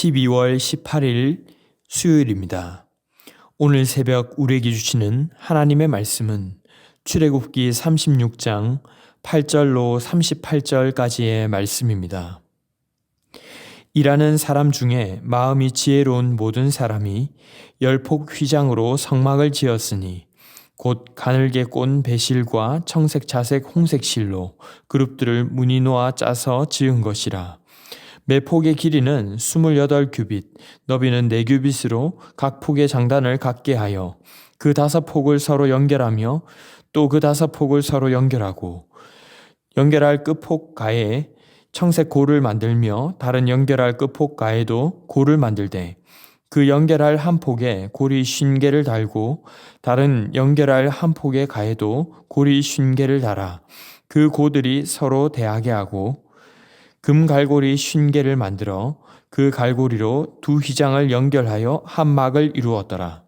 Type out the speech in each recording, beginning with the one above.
12월 18일 수요일입니다. 오늘 새벽 우리에게 주시는 하나님의 말씀은 출애굽기 36장 8절로 38절까지의 말씀입니다. 일하는 사람 중에 마음이 지혜로운 모든 사람이 열폭 휘장으로 성막을 지었으니 곧 가늘게 꼰 배실과 청색, 자색, 홍색 실로 그룹들을 무늬 놓아 짜서 지은 것이라. 매 폭의 길이는 28규빗, 너비는 4규빗으로 각 폭의 장단을 같게 하여 그 5폭을 서로 연결하며 또 그 5폭을 서로 연결하고 연결할 끝폭 가에 청색 고를 만들며 다른 연결할 끝폭 가에도 고를 만들되 그 연결할 한 폭에 고리 50개를 달고 다른 연결할 한 폭의 가에도 고리 50개를 달아 그 고들이 서로 대하게 하고 금 갈고리 50개를 만들어 그 갈고리로 두 휘장을 연결하여 한 막을 이루었더라.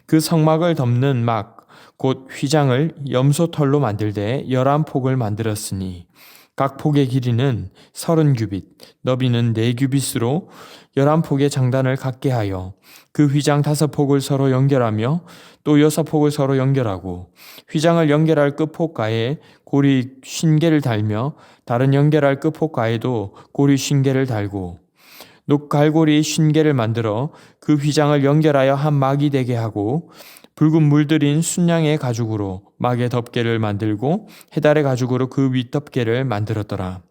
그 성막을 덮는 막 곧 휘장을 염소털로 만들되 11폭을 만들었으니 각 폭의 길이는 30규빗, 너비는 4규빗으로 11폭의 장단을 같게 하여 그 휘장 5폭을 서로 연결하며 또 6폭을 서로 연결하고 휘장을 연결할 끝폭가에 고리 50개를 달며 다른 연결할 끝폭가에도 고리 50개를 달고 녹갈고리 50개를 만들어 그 휘장을 연결하여 한 막이 되게 하고 붉은 물들인 순양의 가죽으로 막의 덮개를 만들고 해달의 가죽으로 그 윗덮개를 만들었더라.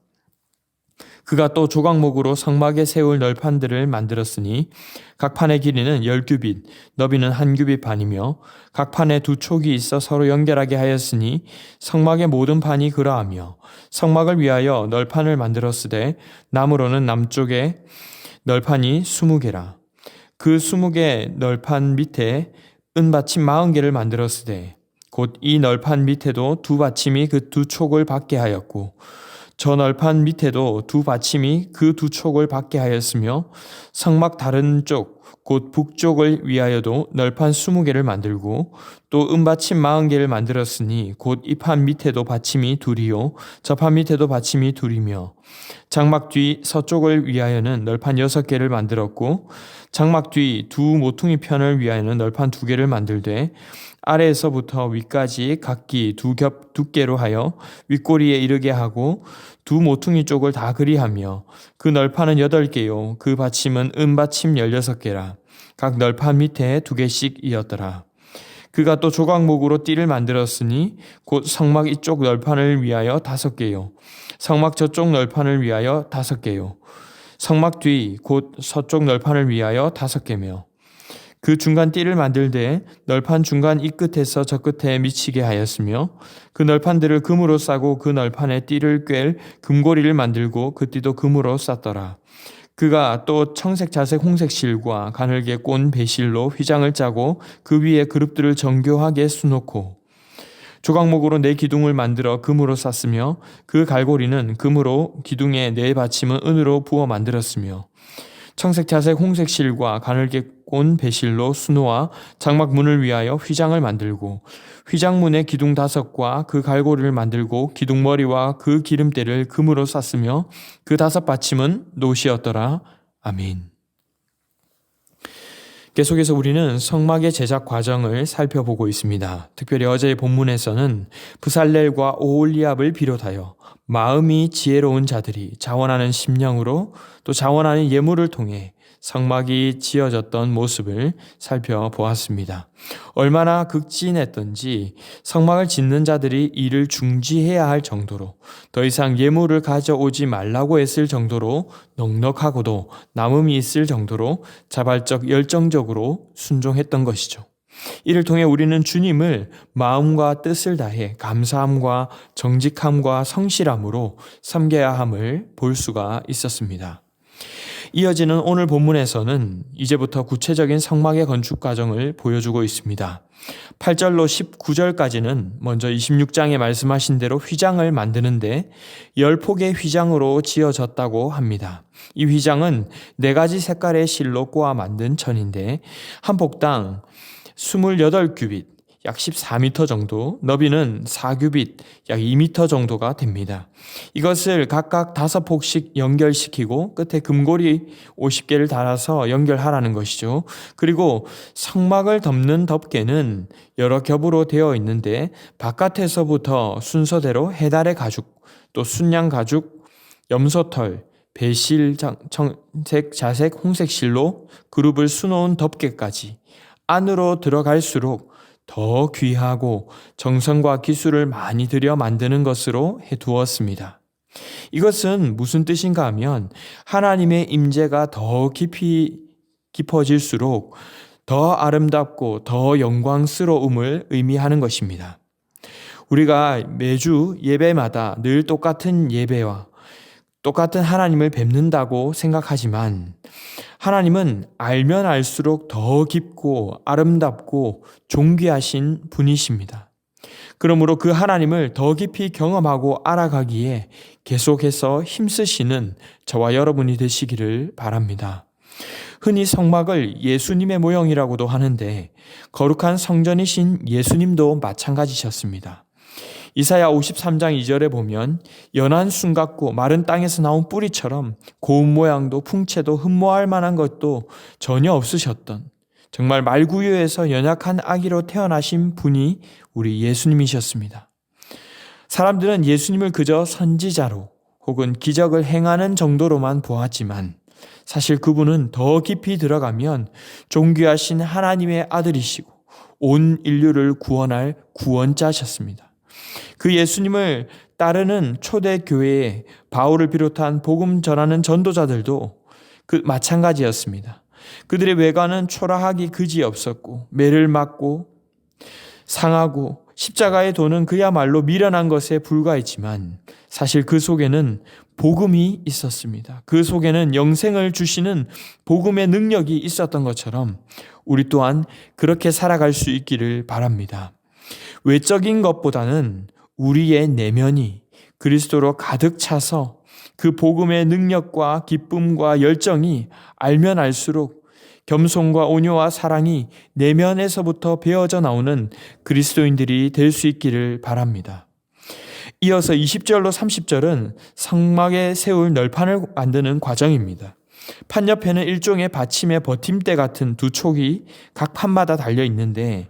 그가 또 조각목으로 성막에 세울 널판들을 만들었으니 각 판의 길이는 10규빗, 너비는 1규빗 반이며 각 판에 2촉이 있어 서로 연결하게 하였으니 성막의 모든 판이 그러하며 성막을 위하여 널판을 만들었으되 나무로는 남쪽에 널판이 20개라. 그 20개 널판 밑에 은받침 40개를 만들었으되 곧 이 널판 밑에도 2받침이 그 2촉을 받게 하였고 저 널판 밑에도 2받침이 그 2촉을 받게 하였으며 성막 다른 쪽 곧 북쪽을 위하여도 널판 20개를 만들고 또 은받침 40개를 만들었으니 곧 이 판 밑에도 받침이 2이요 저 판 밑에도 받침이 2이며 장막 뒤 서쪽을 위하여는 널판 6개를 만들었고 장막 뒤 두 모퉁이 편을 위하여는 널판 2개를 만들되 아래에서부터 위까지 각기 2겹 두께로 하여 윗꼬리에 이르게 하고 두 모퉁이 쪽을 다 그리하며 그 널판은 8개요 그 받침은 은받침 16개라. 각 널판 밑에 2개씩 이었더라. 그가 또 조각목으로 띠를 만들었으니 곧 성막 이쪽 널판을 위하여 5개요 성막 저쪽 널판을 위하여 5개요 성막 뒤 곧 서쪽 널판을 위하여 5개며 그 중간 띠를 만들되 널판 중간 이 끝에서 저 끝에 미치게 하였으며 그 널판들을 금으로 싸고 그 널판에 띠를 꿰 금고리를 만들고 그 띠도 금으로 쌌더라. 그가 또 청색, 자색, 홍색 실과 가늘게 꼰 배실로 휘장을 짜고 그 위에 그룹들을 정교하게 수놓고 조각목으로 4기둥을 만들어 금으로 쌌으며 그 갈고리는 금으로 기둥에 4받침은 은으로 부어 만들었으며 청색, 자색, 홍색 실과 가늘게 꼰 배실로 수놓아 장막 문을 위하여 휘장을 만들고 휘장문의 기둥 5과 그 갈고리를 만들고 기둥머리와 그 기름대를 금으로 쌌으며 그 5받침은 노시였더라. 아멘. 계속해서 우리는 성막의 제작 과정을 살펴보고 있습니다. 특별히 어제의 본문에서는 브살렐과 오홀리압을 비롯하여 마음이 지혜로운 자들이 자원하는 심령으로 또 자원하는 예물을 통해 성막이 지어졌던 모습을 살펴보았습니다. 얼마나 극진했던지 성막을 짓는 자들이 이를 중지해야 할 정도로 더 이상 예물을 가져오지 말라고 했을 정도로 넉넉하고도 남음이 있을 정도로 자발적 열정적으로 순종했던 것이죠. 이를 통해 우리는 주님을 마음과 뜻을 다해 감사함과 정직함과 성실함으로 섬겨야 함을 볼 수가 있었습니다. 이어지는 오늘 본문에서는 이제부터 구체적인 성막의 건축 과정을 보여주고 있습니다. 8절로 19절까지는 먼저 26장에 말씀하신 대로 휘장을 만드는데 10폭의 휘장으로 지어졌다고 합니다. 이 휘장은 4가지 색깔의 실로 꼬아 만든 천인데 한 폭당 28규빗, 약 14m 정도, 너비는 4규빗 약 2m 정도가 됩니다. 이것을 각각 5폭씩 연결시키고 끝에 금고리 50개를 달아서 연결하라는 것이죠. 그리고 성막을 덮는 덮개는 여러 겹으로 되어 있는데 바깥에서부터 순서대로 해달의 가죽, 또 순양 가죽, 염소털, 배실, 청색, 자색, 홍색 실로 그룹을 수놓은 덮개까지 안으로 들어갈수록 더 귀하고 정성과 기술을 많이 들여 만드는 것으로 해두었습니다. 이것은 무슨 뜻인가 하면 하나님의 임재가 더 깊어질수록 더 아름답고 더 영광스러움을 의미하는 것입니다. 우리가 매주 예배마다 늘 똑같은 예배와 똑같은 하나님을 뵙는다고 생각하지만 하나님은 알면 알수록 더 깊고 아름답고 존귀하신 분이십니다. 그러므로 그 하나님을 더 깊이 경험하고 알아가기에 계속해서 힘쓰시는 저와 여러분이 되시기를 바랍니다. 흔히 성막을 예수님의 모형이라고도 하는데 거룩한 성전이신 예수님도 마찬가지셨습니다. 이사야 53장 2절에 보면 연한 순 같고 마른 땅에서 나온 뿌리처럼 고운 모양도 풍채도 흠모할 만한 것도 전혀 없으셨던, 정말 말구유에서 연약한 아기로 태어나신 분이 우리 예수님이셨습니다. 사람들은 예수님을 그저 선지자로 혹은 기적을 행하는 정도로만 보았지만 사실 그분은 더 깊이 들어가면 존귀하신 하나님의 아들이시고 온 인류를 구원할 구원자셨습니다. 그 예수님을 따르는 초대교회에 바울을 비롯한 복음 전하는 전도자들도 마찬가지였습니다. 그들의 외관은 초라하기 그지없었고 매를 맞고 상하고 십자가에 도는 그야말로 미련한 것에 불과했지만 사실 그 속에는 복음이 있었습니다. 그 속에는 영생을 주시는 복음의 능력이 있었던 것처럼 우리 또한 그렇게 살아갈 수 있기를 바랍니다. 외적인 것보다는 우리의 내면이 그리스도로 가득 차서 그 복음의 능력과 기쁨과 열정이 알면 알수록 겸손과 온유와 사랑이 내면에서부터 배어져 나오는 그리스도인들이 될 수 있기를 바랍니다. 이어서 20절로 30절은 성막에 세울 널판을 만드는 과정입니다. 판 옆에는 일종의 받침의 버팀대 같은 두 촉이 각 판마다 달려 있는데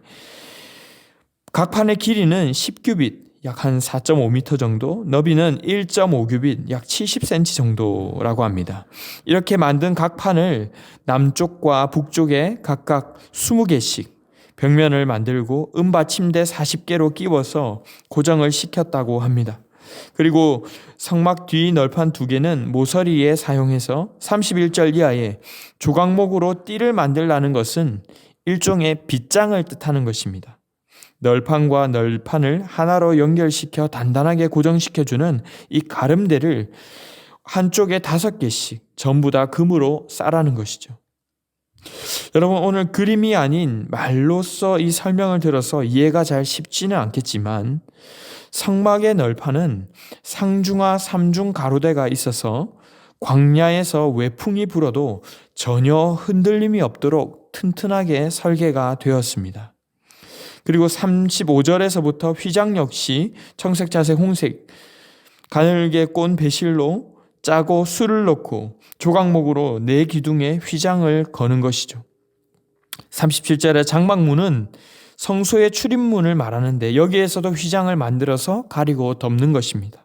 각 판의 길이는 10규빗, 약 한 4.5m 정도, 너비는 1.5규빗, 약 70cm 정도라고 합니다. 이렇게 만든 각 판을 남쪽과 북쪽에 각각 20개씩 벽면을 만들고 은받침대 40개로 끼워서 고정을 시켰다고 합니다. 그리고 성막 뒤 널판 2개는 모서리에 사용해서 31절 이하에 조각목으로 띠를 만들라는 것은 일종의 빗장을 뜻하는 것입니다. 널판과 널판을 하나로 연결시켜 단단하게 고정시켜주는 이 가름대를 한쪽에 5개씩 전부 다 금으로 싸라는 것이죠. 여러분, 오늘 그림이 아닌 말로써 이 설명을 들어서 이해가 잘 쉽지는 않겠지만 성막의 널판은 상중하 3중 가로대가 있어서 광야에서 외풍이 불어도 전혀 흔들림이 없도록 튼튼하게 설계가 되었습니다. 그리고 35절에서부터 휘장 역시 청색, 자색, 홍색 가늘게 꼰 배실로 짜고 술을 넣고 조각목으로 4기둥에 휘장을 거는 것이죠. 37절의 장막문은 성소의 출입문을 말하는데 여기에서도 휘장을 만들어서 가리고 덮는 것입니다.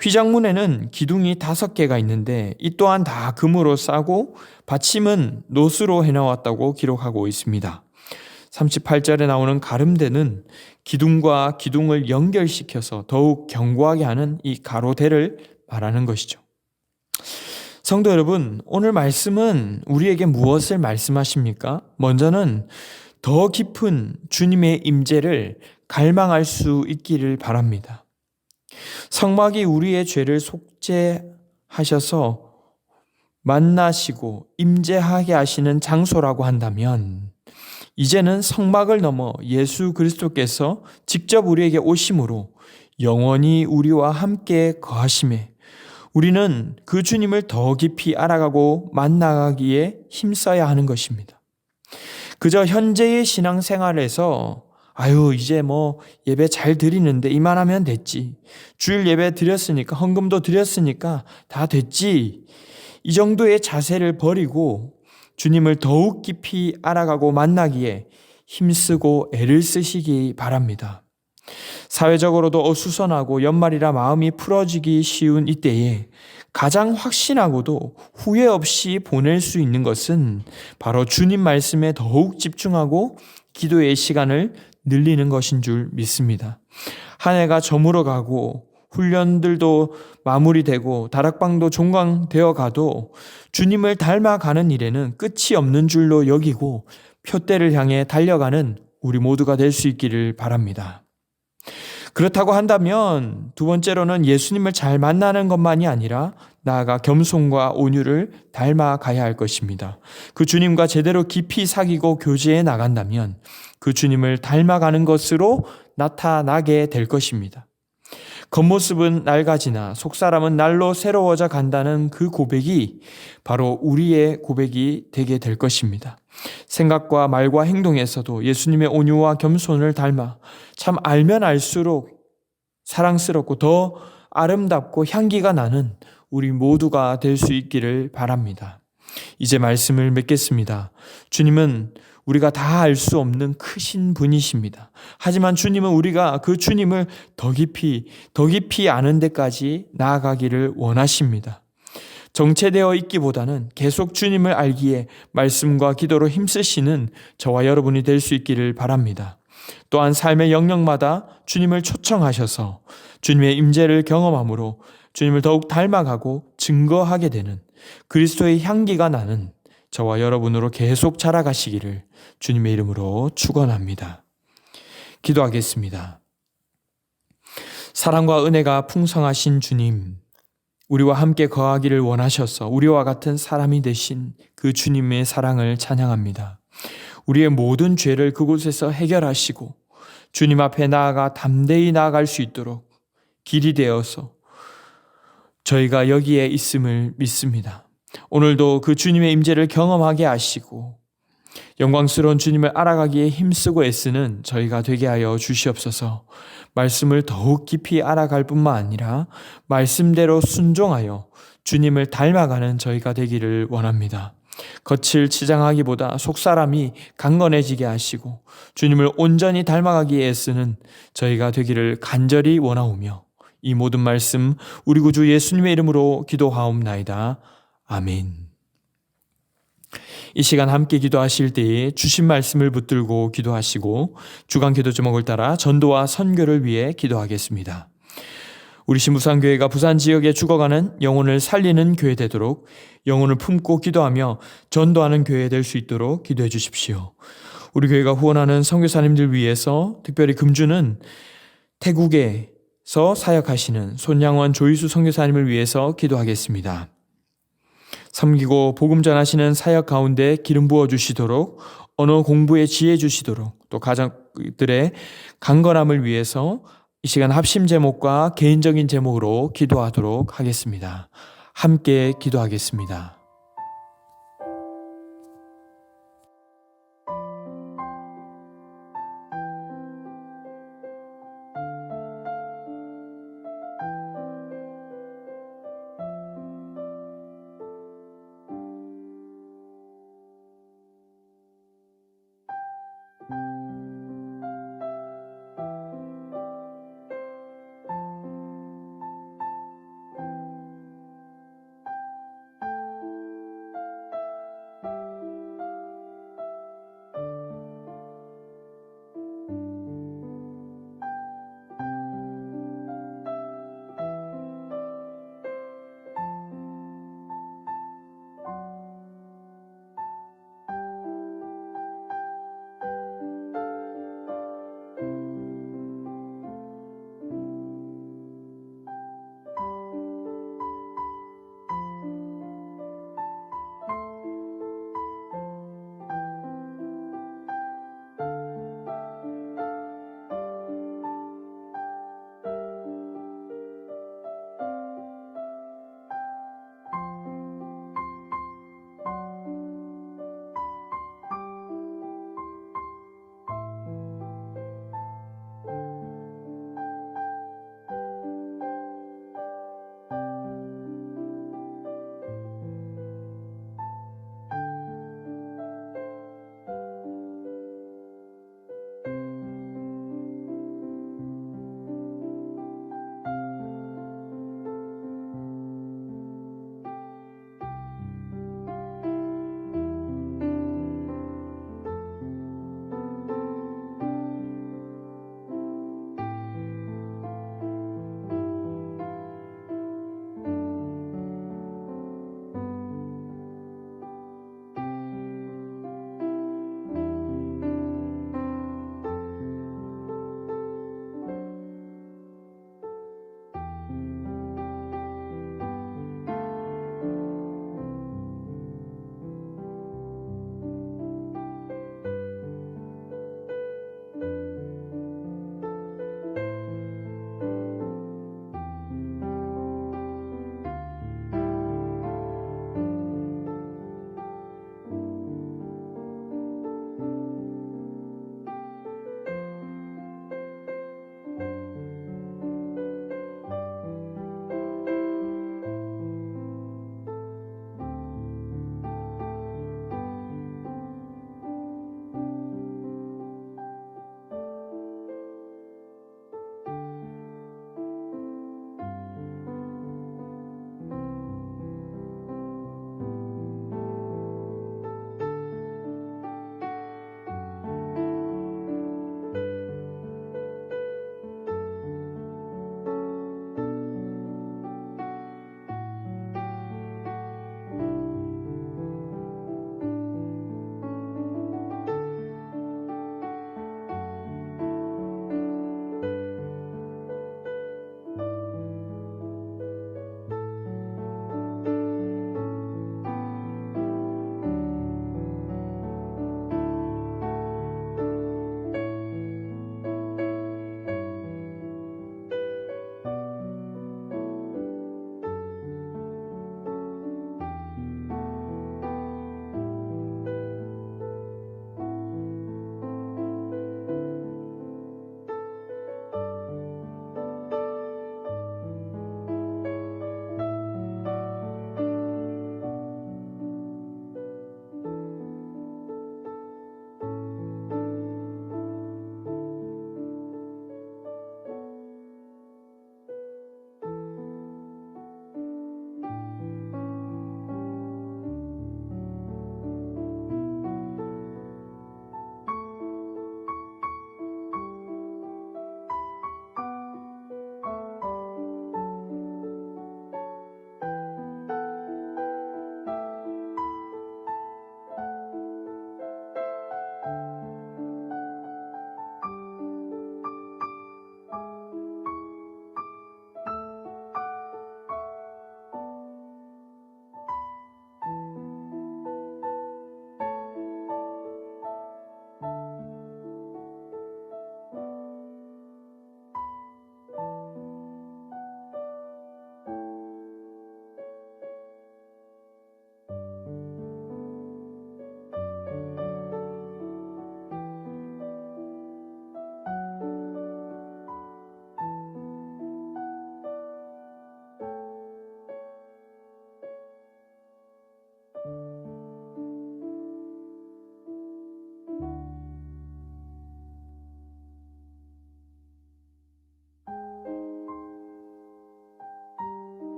휘장문에는 기둥이 5개가 있는데 이 또한 다 금으로 싸고 받침은 노스로 해놓았다고 기록하고 있습니다. 38절에 나오는 가름대는 기둥과 기둥을 연결시켜서 더욱 견고하게 하는 이 가로대를 말하는 것이죠. 성도 여러분, 오늘 말씀은 우리에게 무엇을 말씀하십니까? 먼저는 더 깊은 주님의 임재를 갈망할 수 있기를 바랍니다. 성막이 우리의 죄를 속죄하셔서 만나시고 임재하게 하시는 장소라고 한다면 이제는 성막을 넘어 예수 그리스도께서 직접 우리에게 오심으로 영원히 우리와 함께 거하심에 우리는 그 주님을 더 깊이 알아가고 만나가기에 힘써야 하는 것입니다. 그저 현재의 신앙생활에서 아유, 이제 예배 잘 드리는데 이만하면 됐지. 주일 예배 드렸으니까, 헌금도 드렸으니까 다 됐지. 이 정도의 자세를 버리고 주님을 더욱 깊이 알아가고 만나기에 힘쓰고 애를 쓰시기 바랍니다. 사회적으로도 어수선하고 연말이라 마음이 풀어지기 쉬운 이때에 가장 확신하고도 후회 없이 보낼 수 있는 것은 바로 주님 말씀에 더욱 집중하고 기도의 시간을 늘리는 것인 줄 믿습니다. 한 해가 저물어 가고 훈련들도 마무리되고 다락방도 종강되어 가도 주님을 닮아가는 일에는 끝이 없는 줄로 여기고 표대를 향해 달려가는 우리 모두가 될 수 있기를 바랍니다. 그렇다고 한다면 두 번째로는 예수님을 잘 만나는 것만이 아니라 나아가 겸손과 온유를 닮아가야 할 것입니다. 그 주님과 제대로 깊이 사귀고 교제해 나간다면 그 주님을 닮아가는 것으로 나타나게 될 것입니다. 겉모습은 낡아지나 속사람은 날로 새로워져 간다는 그 고백이 바로 우리의 고백이 되게 될 것입니다. 생각과 말과 행동에서도 예수님의 온유와 겸손을 닮아 참 알면 알수록 사랑스럽고 더 아름답고 향기가 나는 우리 모두가 될 수 있기를 바랍니다. 이제 말씀을 맺겠습니다. 주님은 우리가 다 알 수 없는 크신 분이십니다. 하지만 주님은 우리가 그 주님을 더 깊이 아는 데까지 나아가기를 원하십니다. 정체되어 있기보다는 계속 주님을 알기에 말씀과 기도로 힘쓰시는 저와 여러분이 될 수 있기를 바랍니다. 또한 삶의 영역마다 주님을 초청하셔서 주님의 임재를 경험함으로 주님을 더욱 닮아가고 증거하게 되는 그리스도의 향기가 나는 저와 여러분으로 계속 자라가시기를 주님의 이름으로 축원합니다. 기도하겠습니다. 사랑과 은혜가 풍성하신 주님, 우리와 함께 거하기를 원하셔서 우리와 같은 사람이 되신 그 주님의 사랑을 찬양합니다. 우리의 모든 죄를 그곳에서 해결하시고 주님 앞에 나아가 담대히 나아갈 수 있도록 길이 되어서 저희가 여기에 있음을 믿습니다. 오늘도 그 주님의 임재를 경험하게 하시고 영광스러운 주님을 알아가기에 힘쓰고 애쓰는 저희가 되게 하여 주시옵소서. 말씀을 더욱 깊이 알아갈 뿐만 아니라 말씀대로 순종하여 주님을 닮아가는 저희가 되기를 원합니다. 겉을 치장하기보다 속사람이 강건해지게 하시고 주님을 온전히 닮아가기에 애쓰는 저희가 되기를 간절히 원하오며 이 모든 말씀 우리 구주 예수님의 이름으로 기도하옵나이다. 아멘. 이 시간 함께 기도하실 때에 주신 말씀을 붙들고 기도하시고 주간 기도 제목을 따라 전도와 선교를 위해 기도하겠습니다. 우리 신부산교회가 부산 지역에 죽어가는 영혼을 살리는 교회 되도록 영혼을 품고 기도하며 전도하는 교회 될 수 있도록 기도해 주십시오. 우리 교회가 후원하는 선교사님들 위해서 특별히 금주는 태국에서 사역하시는 손양원 조이수 선교사님을 위해서 기도하겠습니다. 섬기고 복음 전하시는 사역 가운데 기름 부어 주시도록 언어 공부에 지혜 주시도록 또 가정들의 강건함을 위해서 이 시간 합심 제목과 개인적인 제목으로 기도하도록 하겠습니다. 함께 기도하겠습니다.